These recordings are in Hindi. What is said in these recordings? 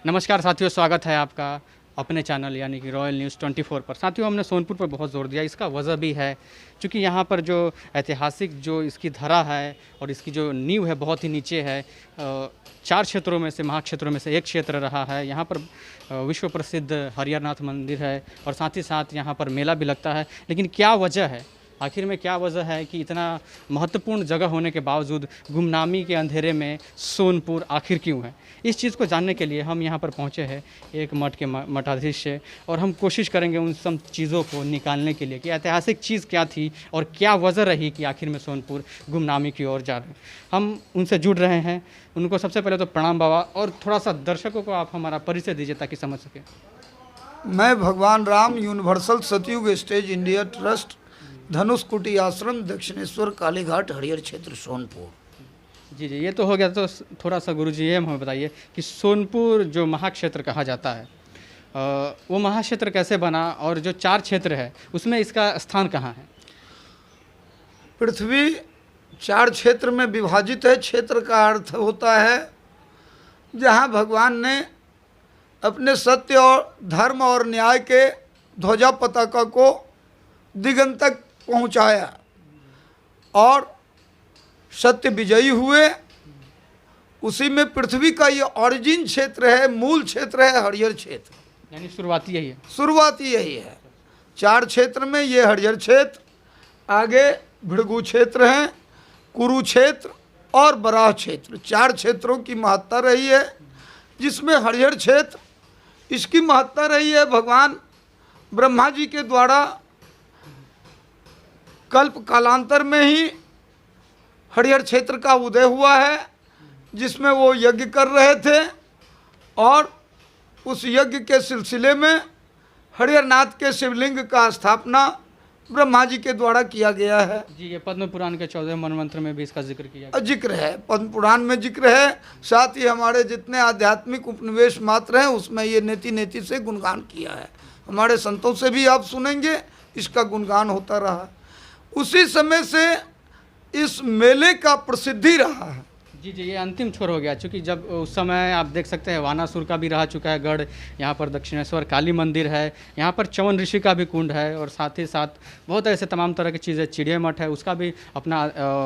नमस्कार साथियों, स्वागत है आपका अपने चैनल यानी कि रॉयल न्यूज़ 24 पर। साथियों, हमने सोनपुर पर बहुत ज़ोर दिया, इसका वजह भी है क्योंकि यहाँ पर जो ऐतिहासिक जो इसकी धरा है और इसकी जो नींव है बहुत ही नीचे है। 4 क्षेत्रों में से, महाक्षेत्रों में से एक क्षेत्र रहा है। यहाँ पर विश्व प्रसिद्ध हरिहरनाथ मंदिर है और साथ ही साथ यहाँ पर मेला भी लगता है। लेकिन क्या वजह है, आखिर में क्या वजह है कि इतना महत्वपूर्ण जगह होने के बावजूद गुमनामी के अंधेरे में सोनपुर आखिर क्यों है? इस चीज़ को जानने के लिए हम यहाँ पर पहुँचे हैं एक मठ के मठाधीश से, और हम कोशिश करेंगे उन सब चीज़ों को निकालने के लिए कि ऐतिहासिक चीज़ क्या थी और क्या वजह रही कि आखिर में सोनपुर गुमनामी की ओर जा रहे हैं। हम उनसे जुड़ रहे हैं। उनको सबसे पहले तो प्रणाम बाबा, और थोड़ा सा दर्शकों को आप हमारा परिचय दीजिए ताकि समझ सकें। मैं भगवान राम यूनिवर्सल सतयुग स्टेज इंडिया ट्रस्ट, धनुष कुटी आश्रम, दक्षिणेश्वर, कालीघाट, हरिहर क्षेत्र, सोनपुर। जी, ये तो हो गया। तो थोड़ा सा गुरुजी ये हमें बताइए कि सोनपुर जो महाक्षेत्र कहा जाता है, वो महाक्षेत्र कैसे बना और जो 4 क्षेत्र है उसमें इसका स्थान कहाँ है? पृथ्वी 4 क्षेत्र में विभाजित है। क्षेत्र का अर्थ होता है जहाँ भगवान ने अपने सत्य और धर्म और न्याय के ध्वजा पताका को दिगंत तक पहुँचाया और सत्य विजयी हुए। उसी में पृथ्वी का ये ऑरिजिन क्षेत्र है, मूल क्षेत्र है हरिहर क्षेत्र, यानी शुरुआती यही है। शुरुआती यही है। 4 क्षेत्र में ये हरिहर क्षेत्र, आगे भृगु क्षेत्र हैं, कुरुक्षेत्र और बराह क्षेत्र, 4 क्षेत्रों की महत्ता रही है। जिसमें हरिहर क्षेत्र, इसकी महत्ता रही है भगवान ब्रह्मा जी के द्वारा कल्प कालांतर में ही हरिहर क्षेत्र का उदय हुआ है, जिसमें वो यज्ञ कर रहे थे और उस यज्ञ के सिलसिले में हरिहरनाथ के शिवलिंग का स्थापना ब्रह्मा जी के द्वारा किया गया है। जी, ये पद्म पुराण के 14वें मनमंत्र में भी इसका जिक्र किया गया। जिक्र है, पद्म पुराण में जिक्र है। साथ ही हमारे जितने आध्यात्मिक उपनिवेश मात्र हैं उसमें ये नेति नेति से गुणगान किया है। हमारे संतों से भी आप सुनेंगे इसका गुणगान होता रहा। उसी समय से इस मेले का प्रसिद्धि रहा है। जी, ये अंतिम छोर हो गया, क्योंकि जब उस समय आप देख सकते हैं वानासुर का भी रह चुका है गढ़, यहाँ पर दक्षिणेश्वर काली मंदिर है, यहाँ पर च्यवन ऋषि का भी कुंड है, और साथ ही साथ बहुत ऐसे तमाम तरह की चीज़ें, चिड़िया मठ है उसका भी अपना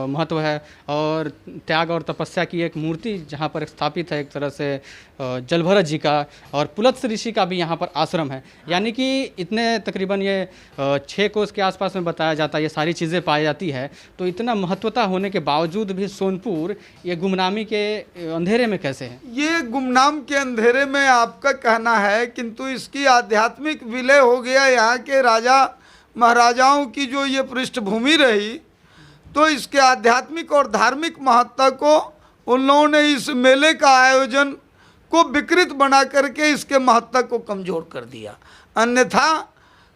महत्व है, और त्याग और तपस्या की एक मूर्ति जहाँ पर स्थापित है एक तरह से जलभरत जी का, और पुलत्स ऋषि का भी यहाँ पर आश्रम है। यानी कि इतने तकरीबन ये 6 कोस के आसपास में बताया जाता है, ये सारी चीज़ें पाई जाती है। तो इतना महत्वता होने के बावजूद भी सोनपुर ये गुमनामी के अंधेरे में कैसे है? ये गुमनाम के अंधेरे में आपका कहना है, किंतु इसकी आध्यात्मिक विलय हो गया। यहाँ के राजा महाराजाओं की जो ये पृष्ठभूमि रही, तो इसके आध्यात्मिक और धार्मिक महत्ता को उन लोगों ने इस मेले का आयोजन को विकृत बना करके इसके महत्ता को कमजोर कर दिया। अन्यथा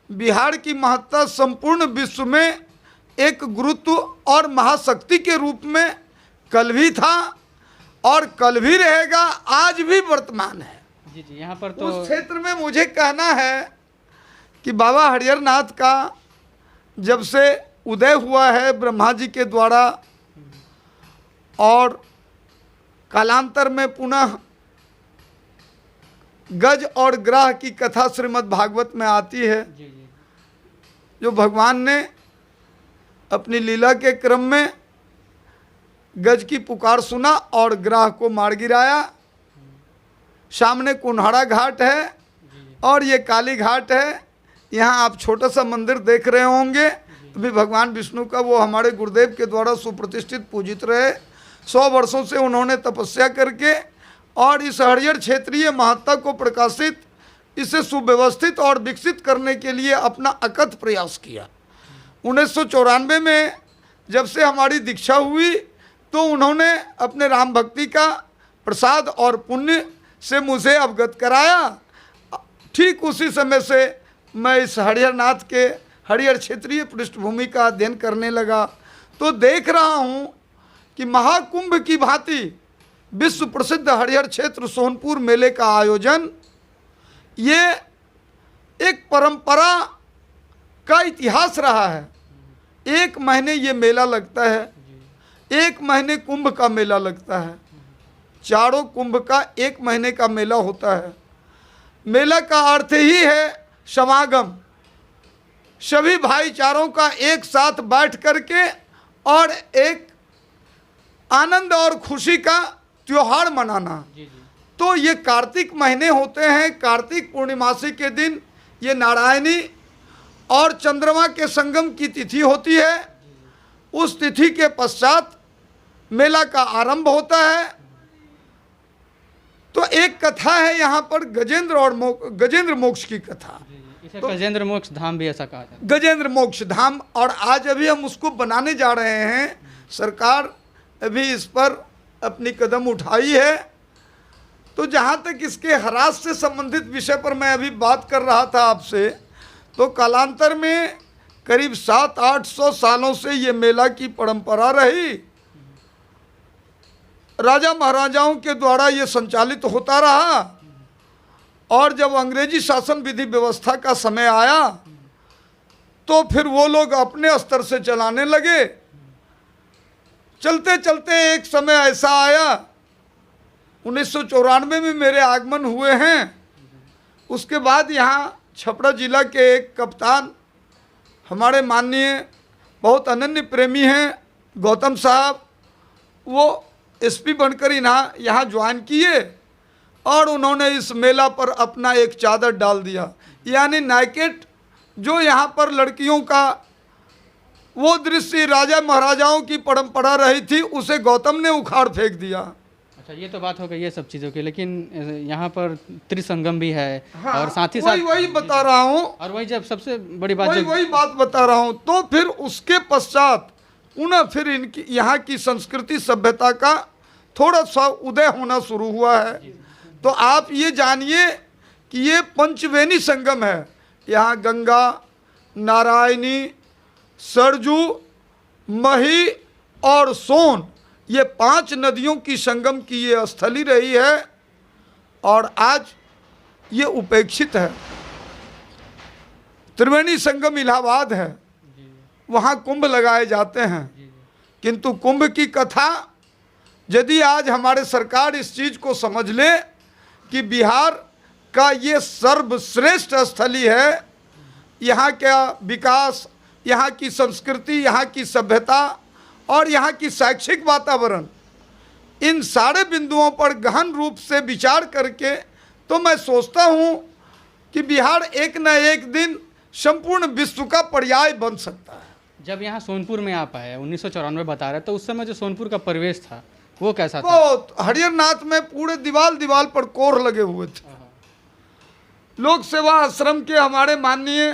बिहार की महत्ता संपूर्ण विश्व में एक गुरुत्व और महाशक्ति के रूप में कल भी था और कल भी रहेगा, आज भी वर्तमान है। जी, यहाँ पर तो उस क्षेत्र में मुझे कहना है कि बाबा हरिहरनाथ का जब से उदय हुआ है ब्रह्मा जी के द्वारा, और कालांतर में पुनः गज और ग्रह की कथा श्रीमद् भागवत में आती है। जो भगवान ने अपनी लीला के क्रम में गज की पुकार सुना और ग्राह को मार गिराया। सामने कुन्हाड़ा घाट है और ये काली घाट है। यहाँ आप छोटा सा मंदिर देख रहे होंगे, अभी भगवान विष्णु का वो हमारे गुरुदेव के द्वारा सुप्रतिष्ठित पूजित रहे। 100 वर्षों से उन्होंने तपस्या करके और इस हरिहर क्षेत्रीय महत्ता को प्रकाशित, इसे सुव्यवस्थित और विकसित करने के लिए अपना अकथ प्रयास किया। 1994 में जब से हमारी दीक्षा हुई तो उन्होंने अपने राम भक्ति का प्रसाद और पुण्य से मुझे अवगत कराया। ठीक उसी समय से मैं इस हरिहरनाथ के हरिहर क्षेत्रीय पृष्ठभूमि का अध्ययन करने लगा, तो देख रहा हूँ कि महाकुंभ की भांति विश्व प्रसिद्ध हरिहर क्षेत्र सोनपुर मेले का आयोजन ये एक परंपरा का इतिहास रहा है। 1 महीने ये मेला लगता है, 1 महीने कुंभ का मेला लगता है। चारों कुंभ का 1 महीने का मेला होता है। मेला का अर्थ ही है समागम, सभी भाईचारों का एक साथ बैठ करके और एक आनंद और खुशी का त्योहार मनाना। तो ये कार्तिक महीने होते हैं। कार्तिक पूर्णिमासी के दिन ये नारायणी और चंद्रमा के संगम की तिथि होती है। उस तिथि के पश्चात मेला का आरंभ होता है। तो एक कथा है यहाँ पर गजेंद्र मोक्ष की कथा। इसे गजेंद्र मोक्ष धाम भी ऐसा कहा जाता है। गजेंद्र मोक्ष धाम, और आज अभी हम उसको बनाने जा रहे हैं। सरकार अभी इस पर अपनी कदम उठाई है। तो जहाँ तक इसके ह्रास से संबंधित विषय पर मैं अभी बात कर रहा था आपसे, तो कालांतर में करीब 700-800 सालों से ये मेला की परंपरा रही। राजा महाराजाओं के द्वारा ये संचालित होता रहा, और जब अंग्रेजी शासन विधि व्यवस्था का समय आया तो फिर वो लोग अपने स्तर से चलाने लगे। चलते चलते एक समय ऐसा आया, 1994 में मेरे आगमन हुए हैं। उसके बाद यहाँ छपरा जिला के एक कप्तान, हमारे माननीय बहुत अनन्य प्रेमी हैं गौतम साहब, वो एसपी बनकर यहाँ ज्वाइन किए और उन्होंने इस मेला पर अपना एक चादर डाल दिया। यानी नाइकेट जो यहाँ पर लड़कियों का वो दृश्य राजा महाराजाओं की परंपरा रही थी, उसे गौतम ने उखाड़ फेंक दिया। अच्छा, ये तो बात हो गई ये सब चीज़ों की, लेकिन यहाँ पर त्रिसंगम भी है। हाँ, और साथ ही साथ वही बता रहा हूँ, और वही जब सबसे बड़ी बात वही बात बता रहा हूँ। तो फिर उसके पश्चात पुनः फिर इनकी यहाँ की संस्कृति सभ्यता का थोड़ा सा उदय होना शुरू हुआ है। तो आप ये जानिए कि ये पंचवेणी संगम है। यहाँ गंगा, नारायणी, सरजू, मही और सोन, ये 5 नदियों की संगम की ये स्थली रही है, और आज ये उपेक्षित है। त्रिवेणी संगम इलाहाबाद है, वहाँ कुंभ लगाए जाते हैं, किंतु कुंभ की कथा यदि आज हमारे सरकार इस चीज़ को समझ ले कि बिहार का ये सर्वश्रेष्ठ स्थली है, यहाँ का विकास, यहाँ की संस्कृति, यहाँ की सभ्यता और यहाँ की शैक्षिक वातावरण, इन सारे बिंदुओं पर गहन रूप से विचार करके, तो मैं सोचता हूँ कि बिहार एक न एक दिन संपूर्ण विश्व का पर्याय बन सकता है। जब यहाँ सोनपुर में आप आए 1994 बता रहे, तो उस समय जो सोनपुर का परिवेश था वो कैसा था? वो हरिहरनाथ में पूरे दीवाल पर कोर लगे हुए थे। लोक सेवा आश्रम के हमारे माननीय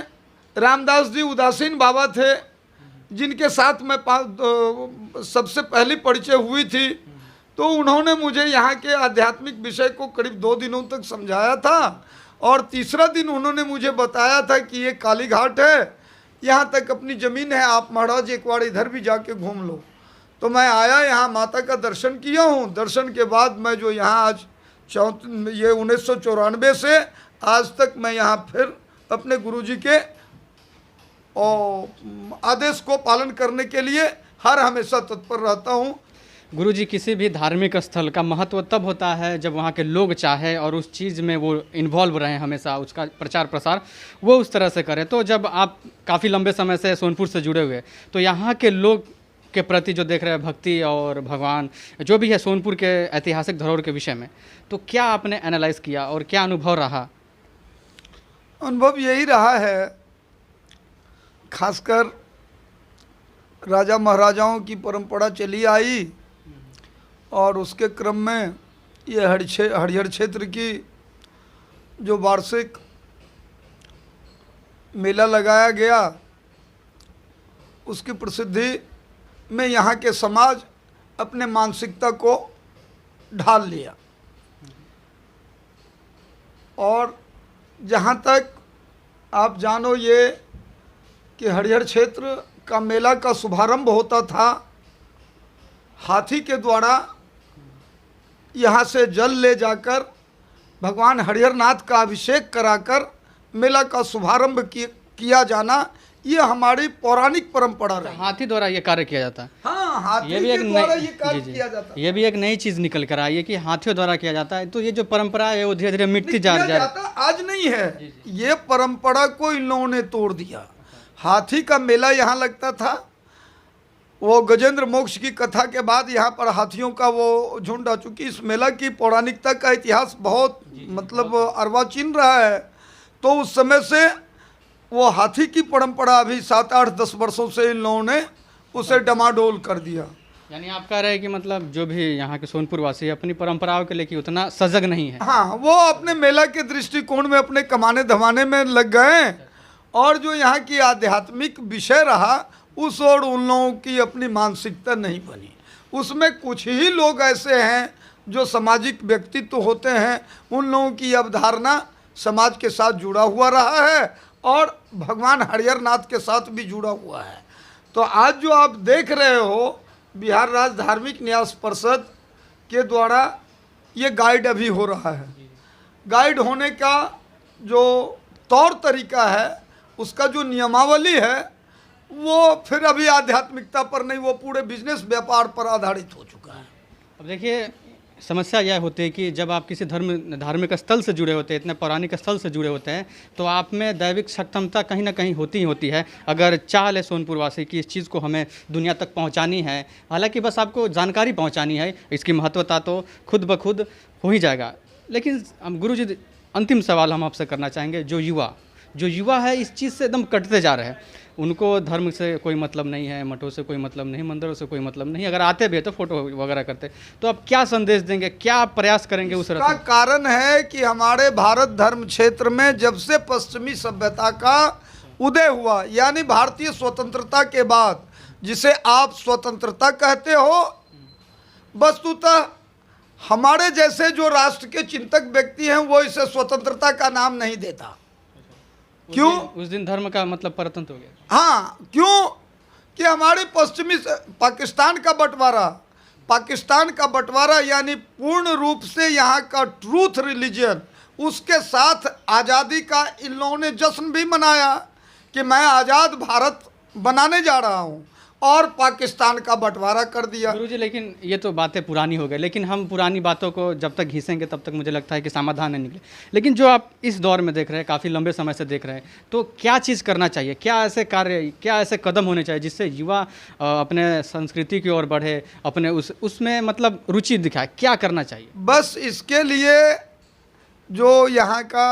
रामदास जी उदासीन बाबा थे, जिनके साथ मैं सबसे पहली परिचय हुई थी। तो उन्होंने मुझे यहाँ के आध्यात्मिक विषय को करीब 2 दिनों तक समझाया था, और तीसरा दिन उन्होंने मुझे बताया था कि ये काली घाट है, यहाँ तक अपनी ज़मीन है, आप महाराज एक बार इधर भी जाके घूम लो। तो मैं आया, यहाँ माता का दर्शन किया हूँ। दर्शन के बाद मैं जो यहाँ आज ये 1994 से आज तक मैं यहाँ फिर अपने गुरुजी के आदेश को पालन करने के लिए हर हमेशा तत्पर रहता हूँ। गुरुजी, किसी भी धार्मिक स्थल का महत्व तब होता है जब वहाँ के लोग चाहे और उस चीज़ में वो इन्वॉल्व रहें, हमेशा उसका प्रचार प्रसार वो उस तरह से करें। तो जब आप काफ़ी लंबे समय से सोनपुर से जुड़े हुए, तो यहाँ के लोग के प्रति जो देख रहे हैं भक्ति और भगवान जो भी है सोनपुर के ऐतिहासिक धरोहर के विषय में, तो क्या आपने एनालाइज किया और क्या अनुभव रहा? अनुभव यही रहा है, खासकर राजा महाराजाओं की परंपरा चली आई, और उसके क्रम में ये हरिहर क्षेत्र की जो वार्षिक मेला लगाया गया, उसकी प्रसिद्धि में यहाँ के समाज अपने मानसिकता को ढाल लिया। और जहाँ तक आप जानो ये कि हरिहर क्षेत्र का मेला का शुभारंभ होता था हाथी के द्वारा, यहाँ से जल ले जाकर भगवान हरिहरनाथ का अभिषेक कराकर मेला का शुभारंभ किया जाना, ये हमारी पौराणिक परंपरा रही। हाथी द्वारा ये कार्य किया जाता है। हाँ, हाँ, हाथी ये भी के एक द्वारा नई ये कार्य जी जी किया जाता ये भी एक नई चीज़ निकल कर आई है कि हाथियों द्वारा किया जाता है। तो ये जो परंपरा है वो धीरे धीरे मिटती जा किया जा जाता आज नहीं है। ये परंपरा को इन लोगों ने तोड़ दिया। हाथी का मेला यहाँ लगता था, वो गजेंद्र मोक्ष की कथा के बाद यहाँ पर हाथियों का वो झुंड आ चुकी। इस मेला की पौराणिकता का इतिहास बहुत मतलब अर्वाचीन रहा है। तो उस समय से वो हाथी की परंपरा अभी 7-8-10 वर्षों से इन लोगों ने उसे डमाडोल कर दिया। यानी आप कह रहे हैं कि मतलब जो भी यहाँ के सोनपुर वासी अपनी परंपराओं के लेके उतना सजग नहीं है। हाँ, वो अपने मेला के दृष्टिकोण में अपने कमाने धमाने में लग गए, और जो यहाँ की आध्यात्मिक विषय रहा उस और उन लोगों की अपनी मानसिकता नहीं बनी। उसमें कुछ ही लोग ऐसे हैं जो सामाजिक व्यक्तित्व होते हैं, उन लोगों की अवधारणा समाज के साथ जुड़ा हुआ रहा है और भगवान हरिहर नाथ के साथ भी जुड़ा हुआ है। तो आज जो आप देख रहे हो, बिहार राज्य धार्मिक न्यास परिषद के द्वारा ये गाइड अभी हो रहा है। गाइड होने का जो तौर तरीका है, उसका जो नियमावली है, वो फिर अभी आध्यात्मिकता पर नहीं, वो पूरे बिजनेस व्यापार पर आधारित हो चुका है। अब देखिए, समस्या यह होती है कि जब आप किसी धार्मिक स्थल से जुड़े होते हैं, इतने पौराणिक स्थल से जुड़े होते हैं, तो आप में दैविक सक्षमता कहीं ना कहीं होती ही होती है। अगर चाल है सोनपुर वासी की इस चीज़ को हमें दुनिया तक पहुंचानी है, हालांकि बस आपको जानकारी पहुंचानी है, इसकी महत्वता तो खुद ब खुद हो ही जाएगा। लेकिन हम गुरुजी, अंतिम सवाल हम आपसे करना चाहेंगे, जो युवा है इस चीज़ से एकदम कटते जा रहे हैं, उनको धर्म से कोई मतलब नहीं है, मठों से कोई मतलब नहीं, मंदिरों से कोई मतलब नहीं, अगर आते भी है तो फोटो वगैरह करते, तो आप क्या संदेश देंगे, क्या आप प्रयास करेंगे उस का कारण है कि हमारे भारत धर्म क्षेत्र में जब से पश्चिमी सभ्यता का उदय हुआ, यानी भारतीय स्वतंत्रता के बाद, जिसे आप स्वतंत्रता कहते हो, वस्तुतः हमारे जैसे जो राष्ट्र के चिंतक व्यक्ति हैं वो इसे स्वतंत्रता का नाम नहीं देता। क्यों? उस दिन धर्म का मतलब परतंत्र हो गया। हाँ, क्यों कि हमारे पश्चिमी पाकिस्तान का बंटवारा यानी पूर्ण रूप से यहाँ का ट्रूथ रिलीजन, उसके साथ आज़ादी का इन लोगों ने जश्न भी मनाया कि मैं आज़ाद भारत बनाने जा रहा हूँ, और पाकिस्तान का बंटवारा कर दिया। गुरुजी, लेकिन ये तो बातें पुरानी हो गई, लेकिन हम पुरानी बातों को जब तक घिसेंगे तब तक मुझे लगता है कि समाधान नहीं निकले। लेकिन जो आप इस दौर में देख रहे हैं, काफ़ी लंबे समय से देख रहे हैं, तो क्या चीज़ करना चाहिए, क्या ऐसे कार्य, क्या ऐसे कदम होने चाहिए जिससे युवा अपने संस्कृति की ओर बढ़े, अपने उसमें मतलब रुचि दिखाए, क्या करना चाहिए? बस इसके लिए जो यहाँ का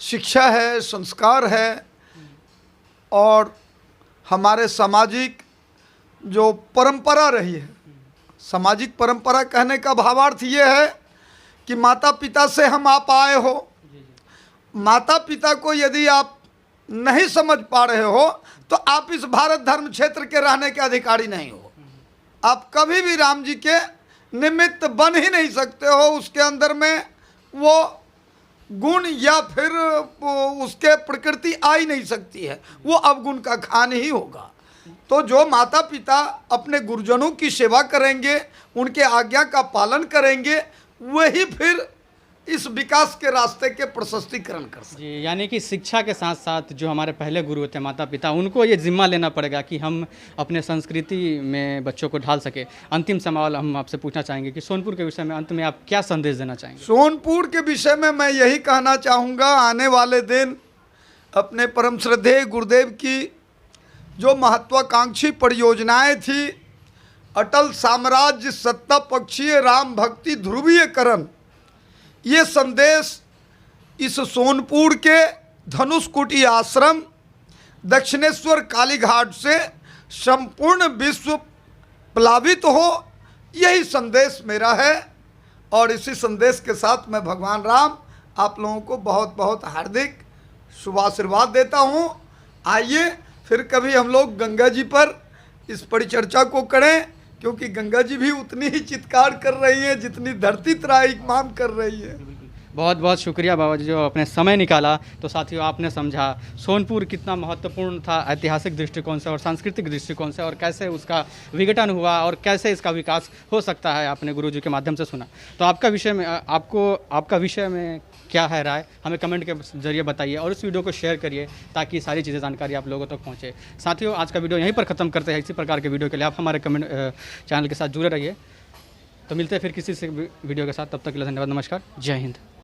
शिक्षा है, संस्कार है, और हमारे सामाजिक जो परंपरा रही है, सामाजिक परंपरा कहने का भावार्थ ये है कि माता पिता से हम आप आए हो, माता पिता को यदि आप नहीं समझ पा रहे हो तो आप इस भारत धर्म क्षेत्र के रहने के अधिकारी नहीं हो। आप कभी भी राम जी के निमित्त बन ही नहीं सकते हो। उसके अंदर में वो गुण या फिर उसके प्रकृति आ ही नहीं सकती है, वो अवगुण का खान ही होगा। तो जो माता पिता अपने गुरुजनों की सेवा करेंगे, उनके आज्ञा का पालन करेंगे, वही फिर इस विकास के रास्ते के प्रशस्तीकरण कर सकते। जी, यानी कि शिक्षा के साथ साथ जो हमारे पहले गुरु होते हैं माता पिता, उनको ये जिम्मा लेना पड़ेगा कि हम अपने संस्कृति में बच्चों को ढाल सके। अंतिम सवाल हम आपसे पूछना चाहेंगे कि सोनपुर के विषय में अंत में आप क्या संदेश देना चाहेंगे? सोनपुर के विषय में मैं यही कहना चाहूँगा, आने वाले दिन अपने परम श्रद्धेय गुरुदेव की जो महत्वाकांक्षी परियोजनाएँ थी, अटल साम्राज्य, सत्ता पक्षीय, राम भक्ति, ध्रुवीयकरण, ये संदेश इस सोनपुर के धनुषकुटी आश्रम दक्षिणेश्वर कालीघाट से संपूर्ण विश्व प्लावित हो, यही संदेश मेरा है। और इसी संदेश के साथ मैं भगवान राम आप लोगों को बहुत बहुत हार्दिक शुभाशीर्वाद देता हूँ। आइए फिर कभी हम लोग गंगा जी पर इस परिचर्चा को करें, क्योंकि गंगा जी भी उतनी ही चित्कार कर रही है जितनी धरती त्राहिमाम कर रही है। बहुत बहुत शुक्रिया बाबा जी जो अपने समय निकाला। तो साथियों आपने समझा सोनपुर कितना महत्वपूर्ण था ऐतिहासिक दृष्टिकोण से और सांस्कृतिक दृष्टिकोण से, और कैसे उसका विघटन हुआ और कैसे इसका विकास हो सकता है, आपने गुरुजी के माध्यम से सुना। तो आपका विषय में क्या है राय, हमें कमेंट के जरिए बताइए और इस वीडियो को शेयर करिए ताकि सारी चीज़ें जानकारी आप लोगों तक पहुँचे। साथियों आज का वीडियो यहीं पर ख़त्म करते हैं। इसी प्रकार के वीडियो के लिए आप हमारे चैनल के साथ जुड़े रहिए। तो मिलते हैं फिर किसी से वीडियो के साथ, तब तक के लिए धन्यवाद, नमस्कार, जय हिंद।